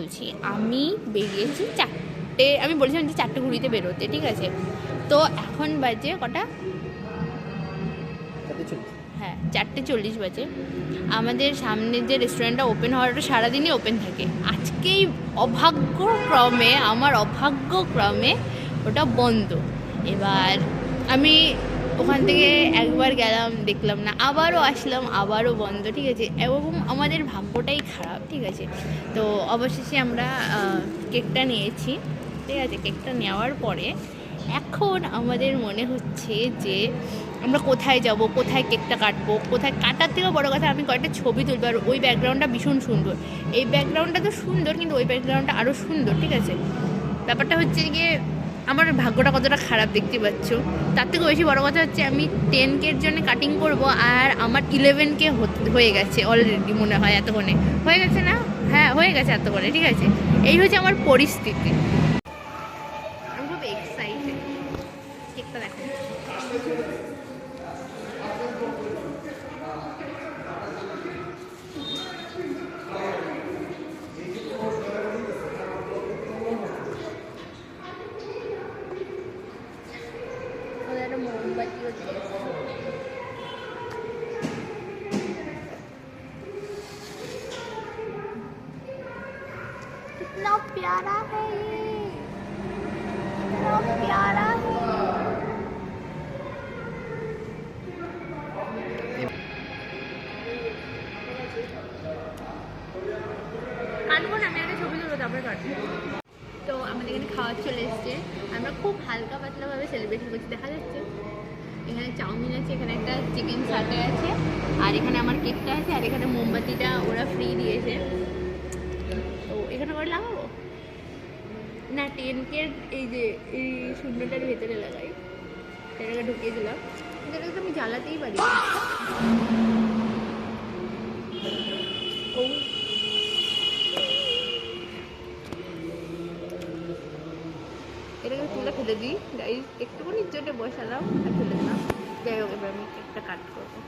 বলছি, আমি বেরিয়েছি 4টে, আমি বলেছিলাম যে 4:20 বেরোতে, ঠিক আছে? তো এখন বাজে কটা? হ্যাঁ, 4:40 বাজে। আমাদের সামনে যে রেস্টুরেন্টটা ওপেন হওয়ার, ওটা সারাদিনই ওপেন থাকে। আজকেই আমার অভাগ্যক্রমে ওটা বন্ধ। এবার আমি ওখান থেকে একবার গেলাম, দেখলাম না, আবারও আসলাম, আবারও বন্ধ, ঠিক আছে? এবং আমাদের ভাগ্যটাই খারাপ, ঠিক আছে? তো অবশেষে আমরা কেকটা নিয়েছি, ঠিক আছে? কেকটা নেওয়ার পরে এখন আমাদের মনে হচ্ছে যে আমরা কোথায় যাব, কোথায় কেকটা কাটবো, কোথায় কাটার থেকেও বড়ো কথা আমি কয়েকটা ছবি তুলবো। আর ওই ব্যাকগ্রাউন্ডটা ভীষণ সুন্দর, এই ব্যাকগ্রাউন্ডটা তো সুন্দর, কিন্তু ওই ব্যাকগ্রাউন্ডটা আরও সুন্দর, ঠিক আছে? ব্যাপারটা হচ্ছে গিয়ে আমার ভাগ্যটা কতটা খারাপ দেখতে পাচ্ছ। তার থেকে বেশি বড়ো কথা হচ্ছে আমি 10K-র জন্য কাটিং করব, আর আমার 11K হয়ে গেছে অলরেডি, মনে হয় এতক্ষণে হয়ে গেছে না? হ্যাঁ, হয়ে গেছে এতক্ষণে, ঠিক আছে? এই হচ্ছে আমার পরিস্থিতি। আমি খুব এক্সাইটেড। কেকটা দেখো। একটা মোমবাতিও দিয়েছে। कितना प्यारा है ये, कितना प्यारा है। কাটবো না, আমি একটা ছবি তুলবো, তারপরে কাটবো। তো আমাদের এখানে খাওয়া চলে এসছে, আমরা খুব হালকা পাতলাভাবে সেলিব্রেট করছি। দেখা যাচ্ছে এখানে চাউমিন আছে, এখানে একটা চিকেন সাটে আছে, আর এখানে আমার কেকটা আছে, আর এখানে মোমবাতিটা ওরা ফ্রি দিয়েছে। তো এখানে করে লাগাবো না, 10K-র এই যে এই শূন্যটার ভেতরে লাগাই, সেটাকে ঢুকিয়ে দিলাম। এটাকে তো আমি জ্বালাতেই পারি। এটাকে তুলে ফেলে দিই গাইস, একটুখানির জন্য বসালাম আর ফেলে দিলাম। যাই হোক, এবার আমি কেকটা কাট করবো।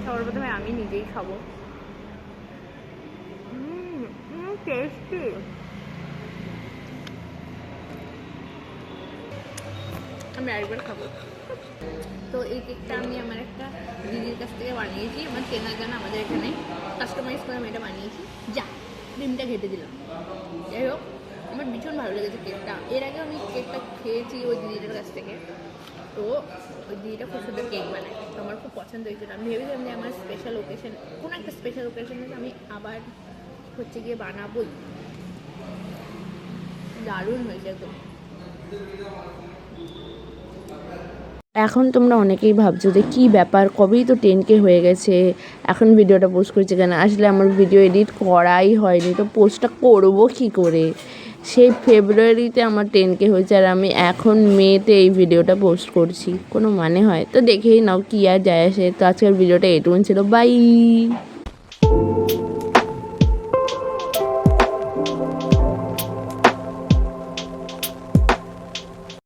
সবার প্রথমে আমি নিজেই খাবো। টেস্টি। আমি আরেকবার খাবো। তো এই কেকটা আমি আমার একটা দিদির কাছ থেকে বানিয়েছি, আমার চেনা জানা, আমাদের এখানে কাস্টমাইজ করে আমি এটা বানিয়েছি। যা, ক্রিমটা ঘেটে দিলাম। যাই হোক, আমার ভীষণ ভালো লেগেছে কেকটা। এর আগে আমি কেকটা খেয়েছি ওই দিদিটার কাছ থেকে, তো ওই দিদিটা খুব সুন্দর কেক বানায়, তো আমার খুব পছন্দ হয়েছিল। আমি ভেবেছিলাম যে আমার স্পেশাল ওকেশন, কোনো একটা স্পেশাল ওকেশনে আমি আবার হচ্ছে গিয়ে বানাবোই। দারুণ হয়েছে একদম। এখন তোমরা অনেকেই ভাবছো যে কী ব্যাপার, কবেই তো 10K হয়ে গেছে, এখন ভিডিওটা পোস্ট করছে কেন? আসলে আমার ভিডিও এডিট করাই হয়নি, তো পোস্টটা করবো কী করে? সেই ফেব্রুয়ারিতে আমার 10K হয়েছে, আর আমি এখন মেতে এই ভিডিওটা পোস্ট করছি, কোনো মানে হয়? তো দেখেই নাও, কী আর যায় আসে। তো আজকের ভিডিওটা এটুকুন ছিল, বাই।